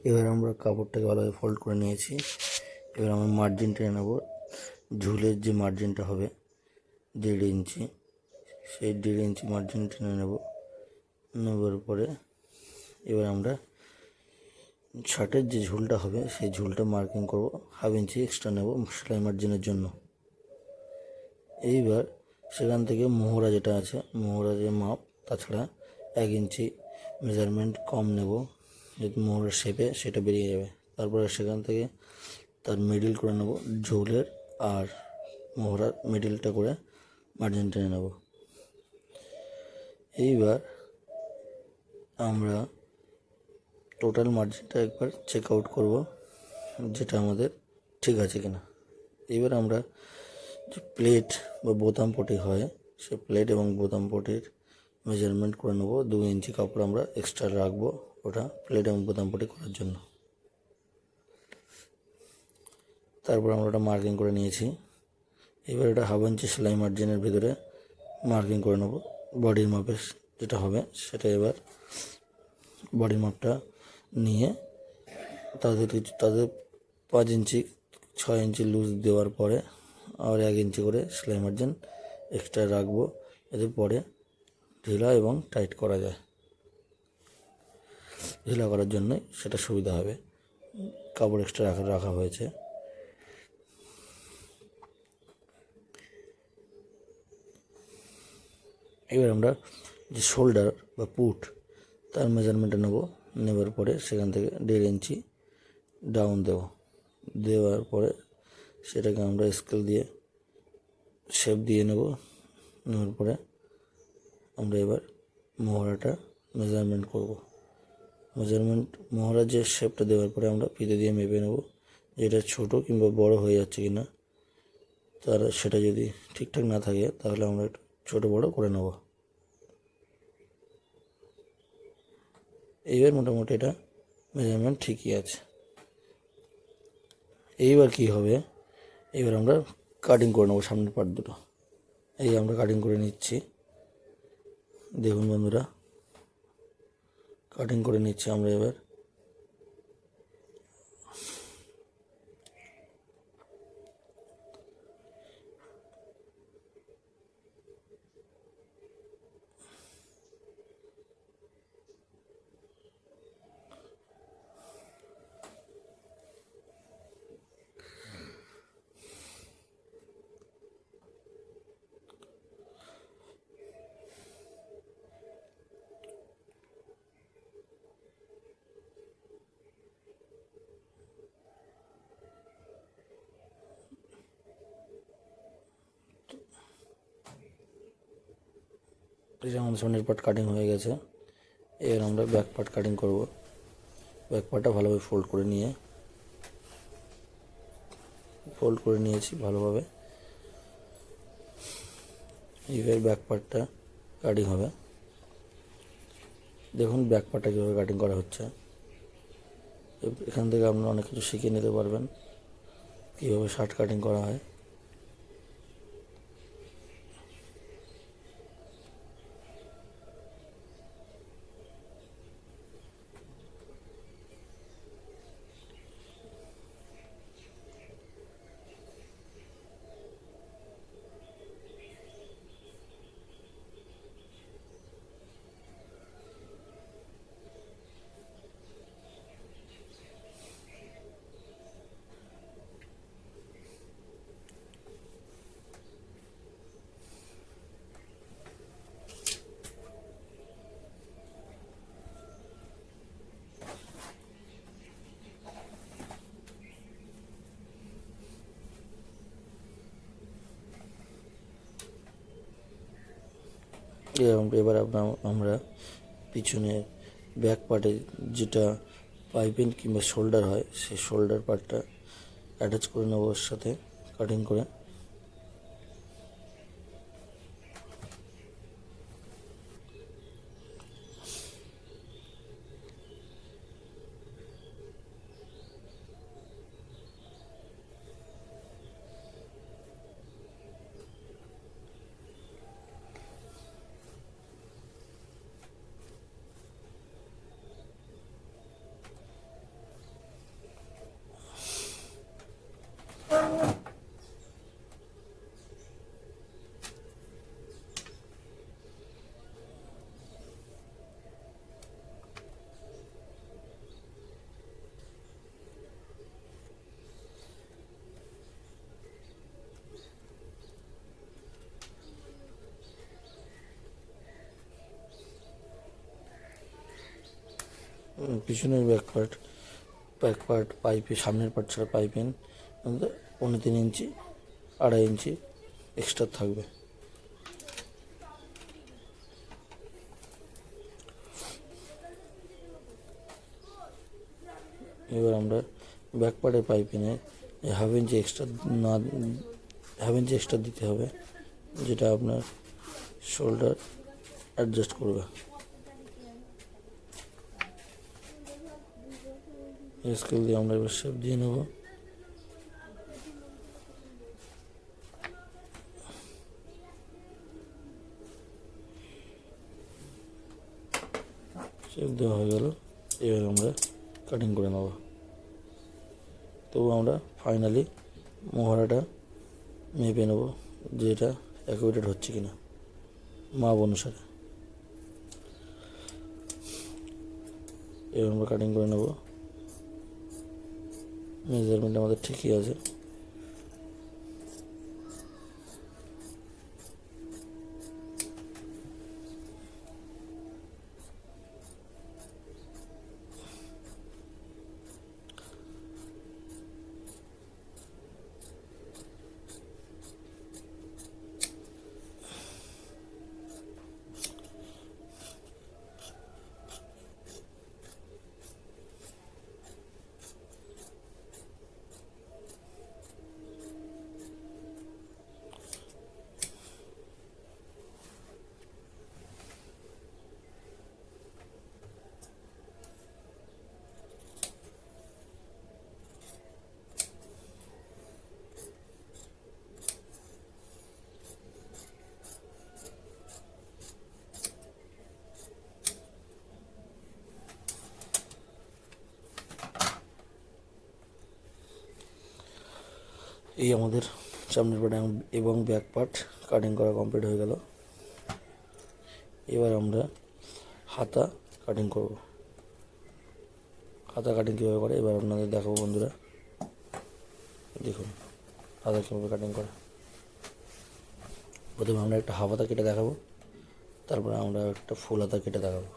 এবার আমরা কাপড়টাকে ভালোভাবে ফোল্ড করে নিয়েছি। এবার আমরা মার্জিন টেনে নেব। ঝুলের যে মার্জিনটা হবে 1.5 ইঞ্চি, সেই 1.5 ইঞ্চি মার্জিন টেনে নেবার পরে এবার আমরা শার্টের যে ঝুলটা হবে সেই ঝুলটা মার্কিং করব। 1/2 ইঞ্চি এক্সট্রা নেব সেলাই মার্জিনের জন্য। এইবার সেখান থেকে মোহরা যেটা আছে, মোহরা যে মাপ, তাছাড়া 1 ইঞ্চি মেজারমেন্ট কম নেব, যদি মোহরার শেপে সেটা বেরিয়ে যাবে। তারপরে সেখান থেকে তার মিডিল করে নেব, ঝুলের আর মোহরার মিডিলটা করে মার্জিন টেনে নেব। এইবার আমরা টোটাল মার্জিনটা একবার চেক আউট করব, যেটা আমাদের ঠিক আছে কিনা। এবার আমরা যে প্লেট বা বোতাম পটি হয়, সে প্লেট এবং বোতাম পটির মেজারমেন্ট করে নেব। 2 ইঞ্চি কাপড় আমরা এক্সট্রা রাখবো ওটা প্লেট এবং বোতাম পটি করার জন্য। তারপর আমরা ওটা মার্কিং করে নিয়েছি। এবার এটা 1/2 ইঞ্চি সেলাই মার্জিনের ভিতরে মার্কিং করে নেব বডির মাপে যেটা হবে সেটা। এবার বডির মাপটা নিয়ে তাদের 5 ইঞ্চি 6 ইঞ্চি লুজ দেওয়ার পরে আর 1 ইঞ্চি করে সেলাই মার্জিন এক্সট্রা রাখবো, এতে পরে ঢিলা এবং টাইট করা যায়। ঢিলা করার জন্যই সেটা সুবিধা হবে, কাপড় এক্সট্রা রাখা হয়েছে। এবার আমরা যে শোল্ডার বা পুট তার মেজারমেন্টটা নেবার পরে সেখান থেকে 1.5 ইঞ্চি ডাউন দেওয়ার পরে সেটাকে আমরা স্কেল দিয়ে শেপ দিয়ে নেওয়ার পরে আমরা এবার মোহরাটা মেজারমেন্ট করব। মোহরার যে শেপটা দেওয়ার পরে আমরা ফিতে দিয়ে মেপে নেব যে এটা ছোটো কিংবা বড় হয়ে যাচ্ছে কিনা। সেটা যদি ঠিকঠাক না থাকে তাহলে আমরা একটু ছোটো বড় করে নেব। এইবার মোটামুটি এটা মেজারমেন্ট ঠিকই আছে। এইবার কি হবে, এবার আমরা কাটিং করে নেবো সামনের পার্ট দুটো। এই আমরা কাটিং করে নিচ্ছি, দেখুন বন্ধুরা, কাটিং করে নিচ্ছি আমরা। এবার এই যে আমাদের সামনের পার্ট কাটিং হয়ে গেছে। এবার আমরা ব্যাক পার্ট কাটিং করব। ব্যাক পার্টটা ভালোভাবে ফোল্ড করে নিয়েছি ভালোভাবে। এবার ব্যাক পার্টটা কাটিং হবে। দেখুন ব্যাক পার্টটা কীভাবে কাটিং করা হচ্ছে। এখান থেকে আপনারা অনেক কিছু শিখে নিতে পারবেন কীভাবে শার্ট কাটিং করা হয়। এবার আমরা পিছনে ব্যাক পার্টে যেটা পাইপিং কিংবা শোল্ডার হয় সেই শোল্ডার পার্টটা অ্যাটাচ করে নেব ওর সাথে কাটিং করে। পিছনের ব্যাক পার্ট পাইপে, সামনের পার্ট ছাড়া পাইপিং 3.25 ইঞ্চি 2.5 ইঞ্চি এক্সট্রা থাকবে। এবার আমরা ব্যাক পার্টের পাইপিংয়ে 1/2 ইঞ্চি এক্সট্রা না 1/2 ইঞ্চি এক্সট্রা দিতে হবে, যেটা আপনার শোল্ডার অ্যাডজাস্ট করবে। স্কেল দিয়ে আমরা এবার শেপ দিয়ে নেব। শেপ দেওয়া হয়ে গেল, এবার আমরা কাটিং করে নেব। তবু আমরা ফাইনালি মোহরাটা মেপে নেব যে এটা অ্যাকুরেট হচ্ছে কিনা মাপ অনুসারে। এবার আমরা কাটিং করে নেব। মেজারমেন্ট আমাদের ঠিকই আছে। এই আমাদের সামনের পার্ট এবং ব্যাক পার্ট কাটিং করা কমপ্লিট হয়ে গেল। এবার আমরা হাতা কাটিং করব। হাতা কাটিং কীভাবে করে এবার আপনাদের দেখাবো বন্ধুরা। দেখুন হাতা কীভাবে কাটিং করে। প্রথমে আমরা একটা হাফ হাতা কেটে দেখাবো, তারপরে আমরা একটা ফুল হাতা কেটে দেখাবো।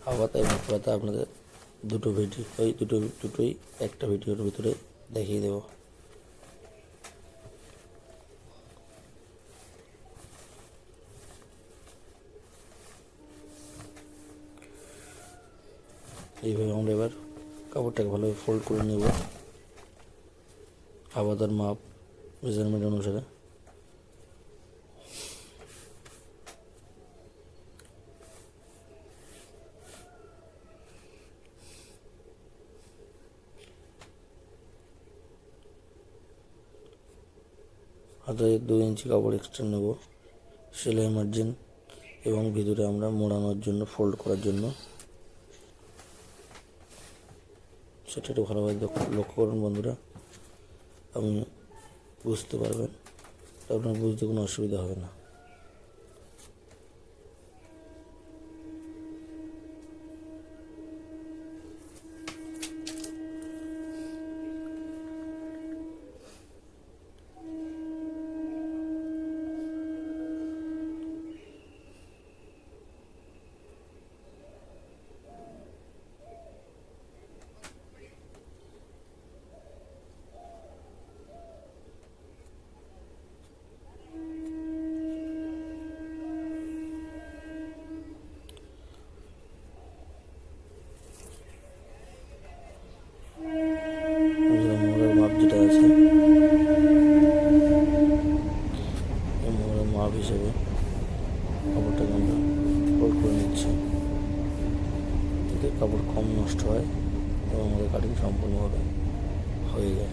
হাফ হাতা এবং ফুল হাতা আপনাদের দুটোই একটা ভিডিওর ভিতরে দেখিয়ে দেবো। এইভাবে আমরা এবার কাপড়টাকে ভালোভাবে ফোল্ড করে নেব হাতার মাপ মেজারমেন্ট অনুসারে। হাতায় 2 ইঞ্চি কাপড় এক্সট্রা নেব সেলাই মার্জিন এবং ভিতরে আমরা মোড়ানোর জন্য, ফোল্ড করার জন্য। সেটা একটু ভালোভাবে লক্ষ্য করুন বন্ধুরা, আপনি বুঝতে পারবেন, আপনার বুঝতে কোনো অসুবিধা হবে না। মোহরের মাপ যেটা আছে, এই মোহরের মাপ হিসেবে কাপড়টাকে আমরা ফোল্ড করে নিচ্ছি, যাতে কাপড় কম নষ্ট হয় এবং আমাদের কাটিং সম্পূর্ণভাবে হয়ে যায়।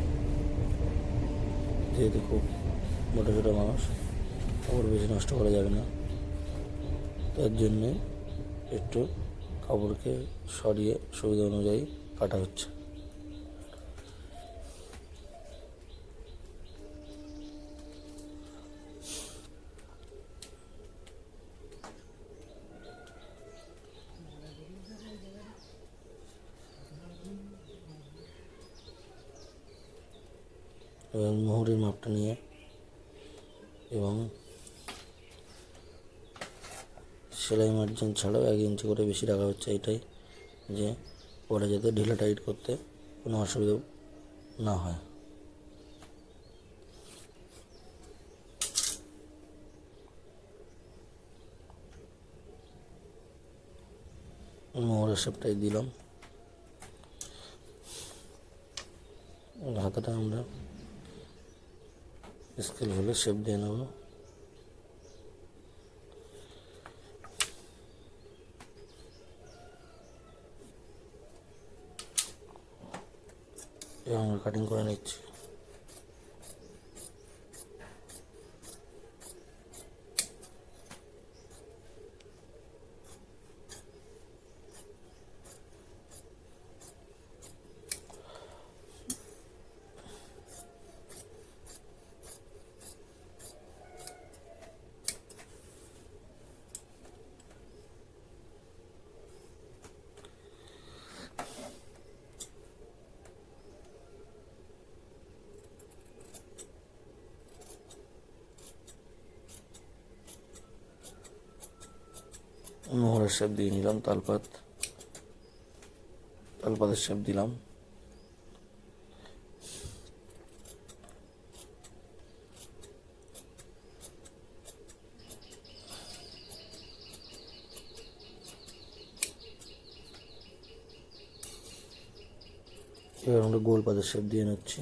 যেহেতু খুব মোটা ছোটো মানুষ, কাপড় বেশি নষ্ট করা যাবে না, তার জন্যে একটু কাপড়কে সরিয়ে সুবিধা অনুযায়ী কাটা হচ্ছে। এবার মোহরের মাপটা নিয়ে এবং সেলাই মার্জিন ছাড়াও 1 ইঞ্চি করে বেশি রাখা হচ্ছে, এটাই যে পরে যাতে ঢিলা টাইট করতে কোনো অসুবিধা না হয়। মোহরের শেপটাই দিলাম। হাতাটা আমরা স্কেল হলে শেপ দিয়ে নেব। এবং আমরা কাটিং করে নিচ্ছি। মোহরের শেপ দিয়ে নিলাম। তালপাতের শেপ দিলাম। এবার আমরা গোল পাতের শেপ দিয়ে নিচ্ছি।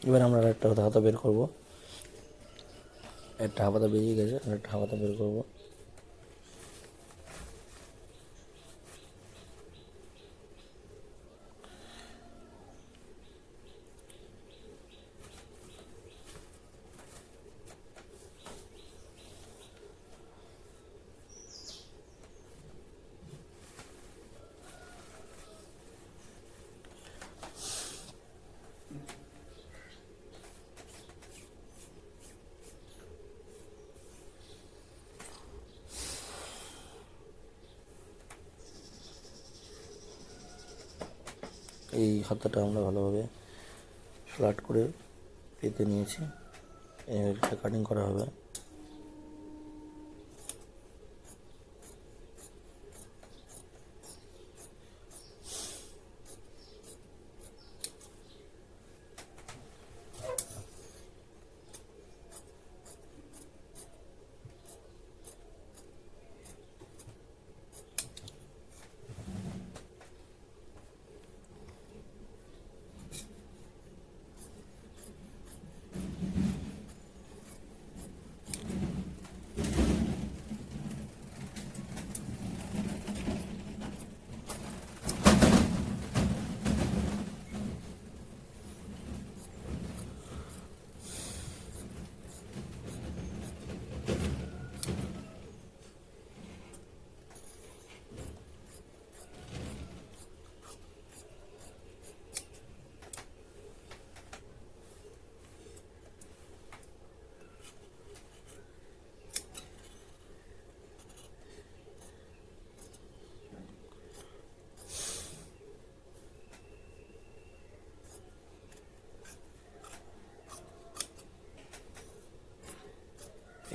এবার আমরা একটা হাতা বের করব। একটা হাতা বেরিয়ে গেছে, একটা হাতা বের করব। এই হাতাটা আমরা ভালোভাবে ফ্ল্যাট করে পেতে নিয়েছি। এটা কাটিং করা হবে।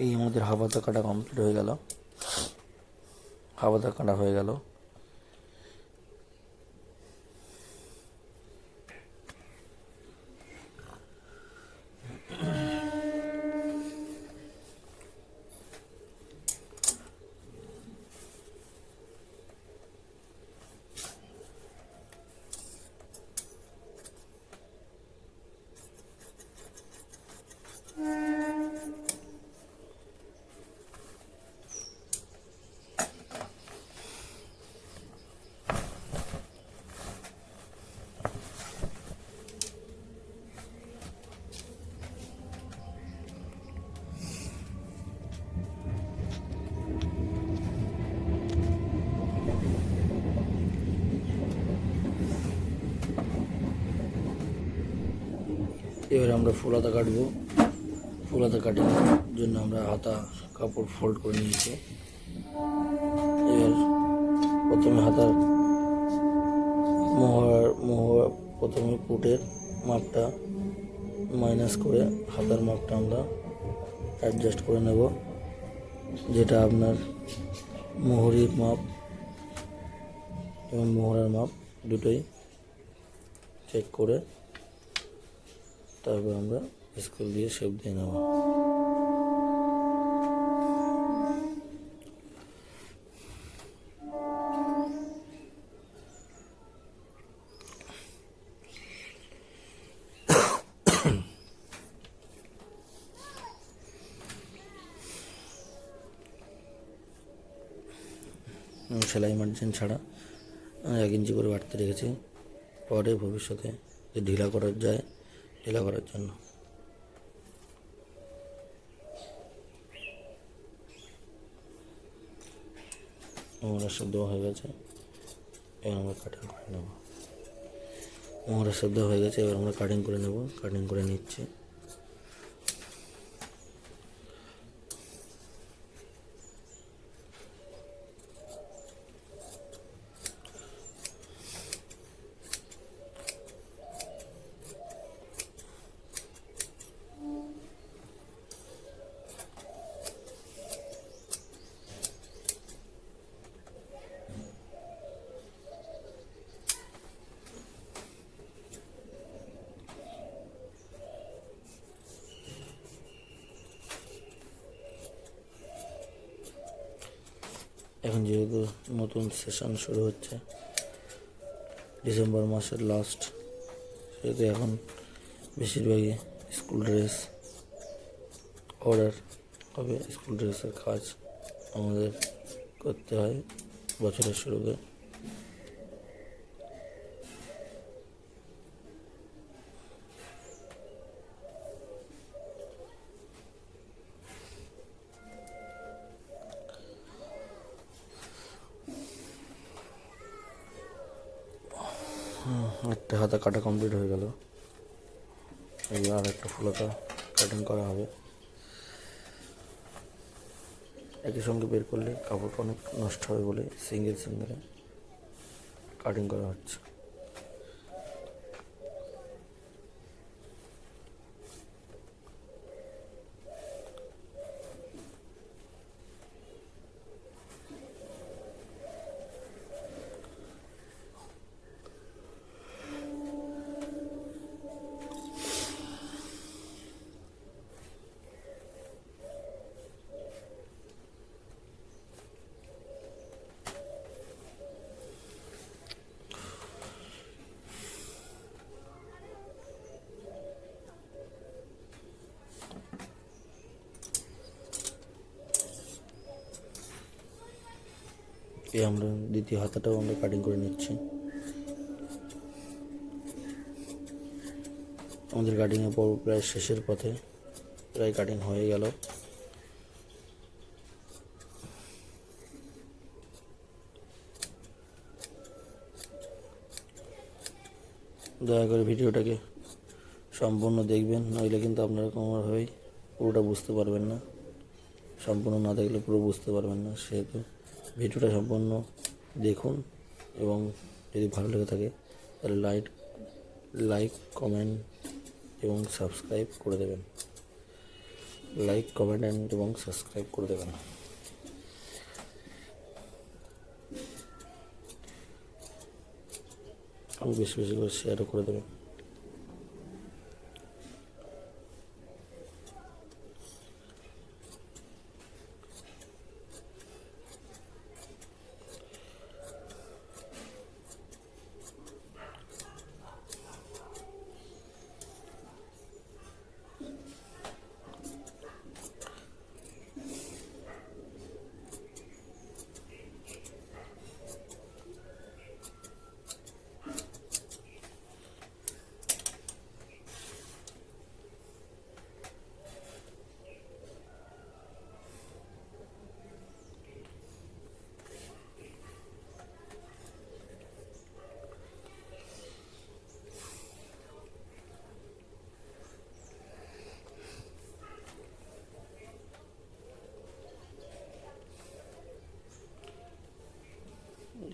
এই আমাদের হাফাতা কাটা কমপ্লিট হয়ে গেল। হাফাতা কাটা হয়ে গেল। এবার আমরা ফুল হাতা কাটবো। ফুল হাতা কাটিংয়ের জন্য আমরা হাতা কাপড় ফোল্ড করে নিয়েছি। এবার প্রথমে হাতার মোহর প্রথমে পুটের মাপটা মাইনাস করে হাতার মাপটা আমরা অ্যাডজাস্ট করে নেব, যেটা আপনার মোহরির মাপ এবং মোহরের মাপ দুটোই চেক করে তারপর আমরা স্কেল দিয়ে শেপ দিয়ে নেব। সেলাই মার্জিন ছাড়া 1 ইঞ্চি করে বাড়তে রেখেছি, পরে ভবিষ্যতে ঢিলা করা যায় ঢিলা করার জন্য। মোহরের শব্দ হয়ে গেছে, এবার আমরা কাটিং করে নেব। মোহরের শব্দ হয়ে গেছে, এবার আমরা কাটিং করে নেব। কাটিং করে নিচ্ছি। এখন যেহেতু নতুন সেশন শুরু হচ্ছে, ডিসেম্বর মাসের লাস্ট, সেহেতু এখন বেশিরভাগই স্কুল ড্রেস অর্ডার হবে। স্কুল ড্রেসের কাজ আমাদের করতে হয় বছরের শুরুতে। একটা হাতা কাটা কমপ্লিট হয়ে গেল, এবার আর একটা ফুল হাতা কাটিং করা হবে। একই সঙ্গে বের করলে কাপড়টা অনেক নষ্ট হবে বলে সিঙ্গেল সিঙ্গেলে কাটিং করা হচ্ছে। এই আমরা দ্বিতীয় হাতাটাও আমরা কাটিং করে নিচ্ছি। আমাদের কাটিংয়ের পর প্রায় শেষের পথে, প্রায় কাটিং হয়ে গেল। দয়া করে ভিডিওটাকে সম্পূর্ণ দেখবেন, নইলে কিন্তু আপনারা কোনোভাবেই পুরোটা বুঝতে পারবেন না। সম্পূর্ণ না দেখলে পুরো বুঝতে পারবেন না, সেহেতু ভিডিওটা সম্পূর্ণ দেখুন এবং যদি ভালো লেগে থাকে তাহলে লাইক কমেন্ট এবং সাবস্ক্রাইব করে দেবেন। লাইক কমেন্ট এবং সাবস্ক্রাইব করে দেবেন। এবং বেশি বেশি করে শেয়ারও করে দেবেন।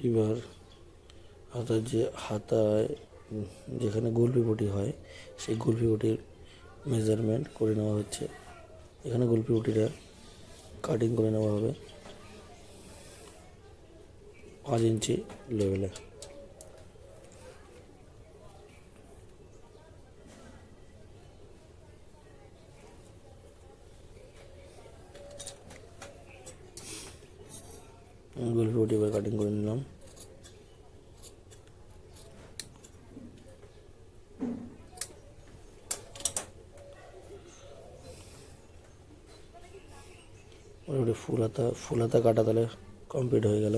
এবার হাতার যে হাতায় যেখানে গোলপি পটি হয় সেই গোলপি পটির মেজারমেন্ট করে নেওয়া হচ্ছে। এখানে গোলপি পটিটা কাটিং করে নেওয়া হবে 5 ইঞ্চি লেভেলে। গোলপি পটি এবার কাটিং করে নিলাম। মোটামুটি ফুল হাতা কাটা তাহলে কমপ্লিট হয়ে গেল।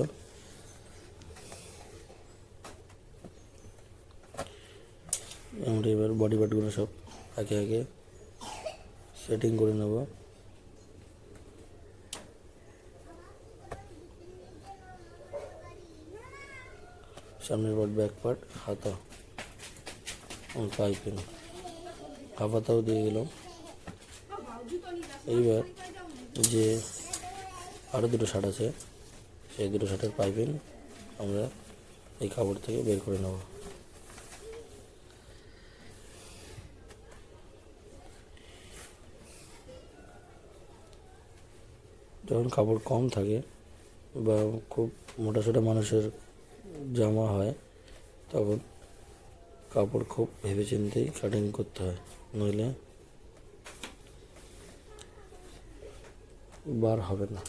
আমরা এবার বডি পার্টগুলো সব একে একে সেটিং করে নেব। সামনের পার্ট, ব্যাক পার্ট, হাতা, পাইপিং, হাফ হাতাও দিয়ে গেলাম। এইবার যে আরও দুটো শার্ট আছে সেই দুটো শার্টের পাইপিং আমরা এই কাপড় থেকে বের করে নেব। যখন কাপড় কম থাকে বা খুব মোটাসোটা মানুষের জামা হয় তখন কাপড় খুব ভেবেচিন্তেই কাটিং করতে হয়, নইলে বার হবে না।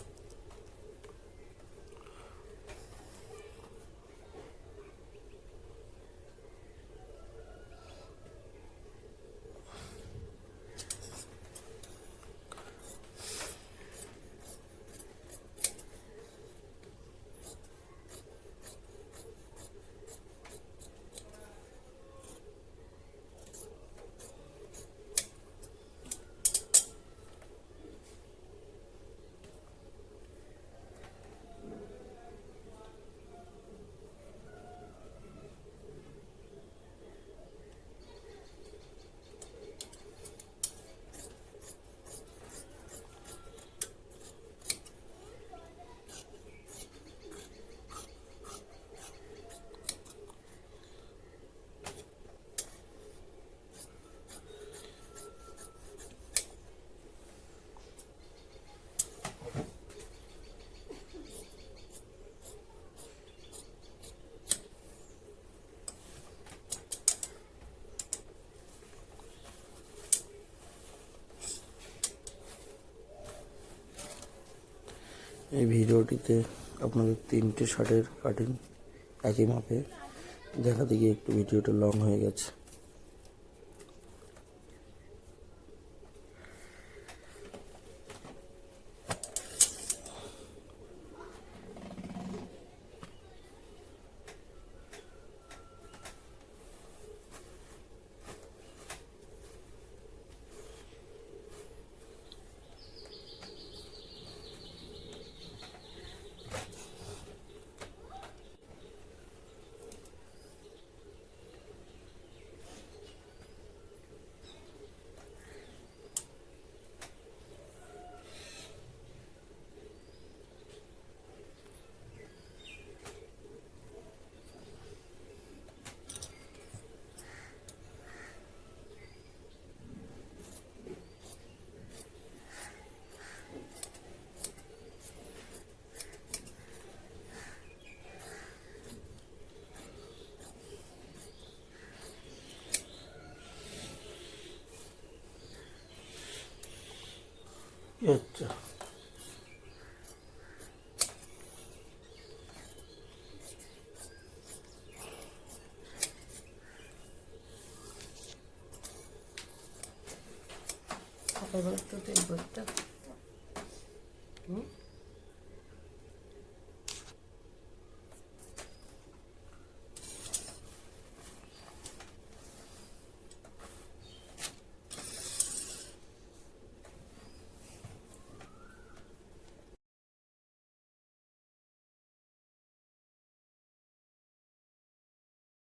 এই ভিডিওটিতে আপনাদের 3টে শার্টের কাটিং একই মাপে দেখাতে গিয়ে একটু ভিডিওটা লং হয়ে গেছে। আচ্ছা, এবার তো দেখবো একটা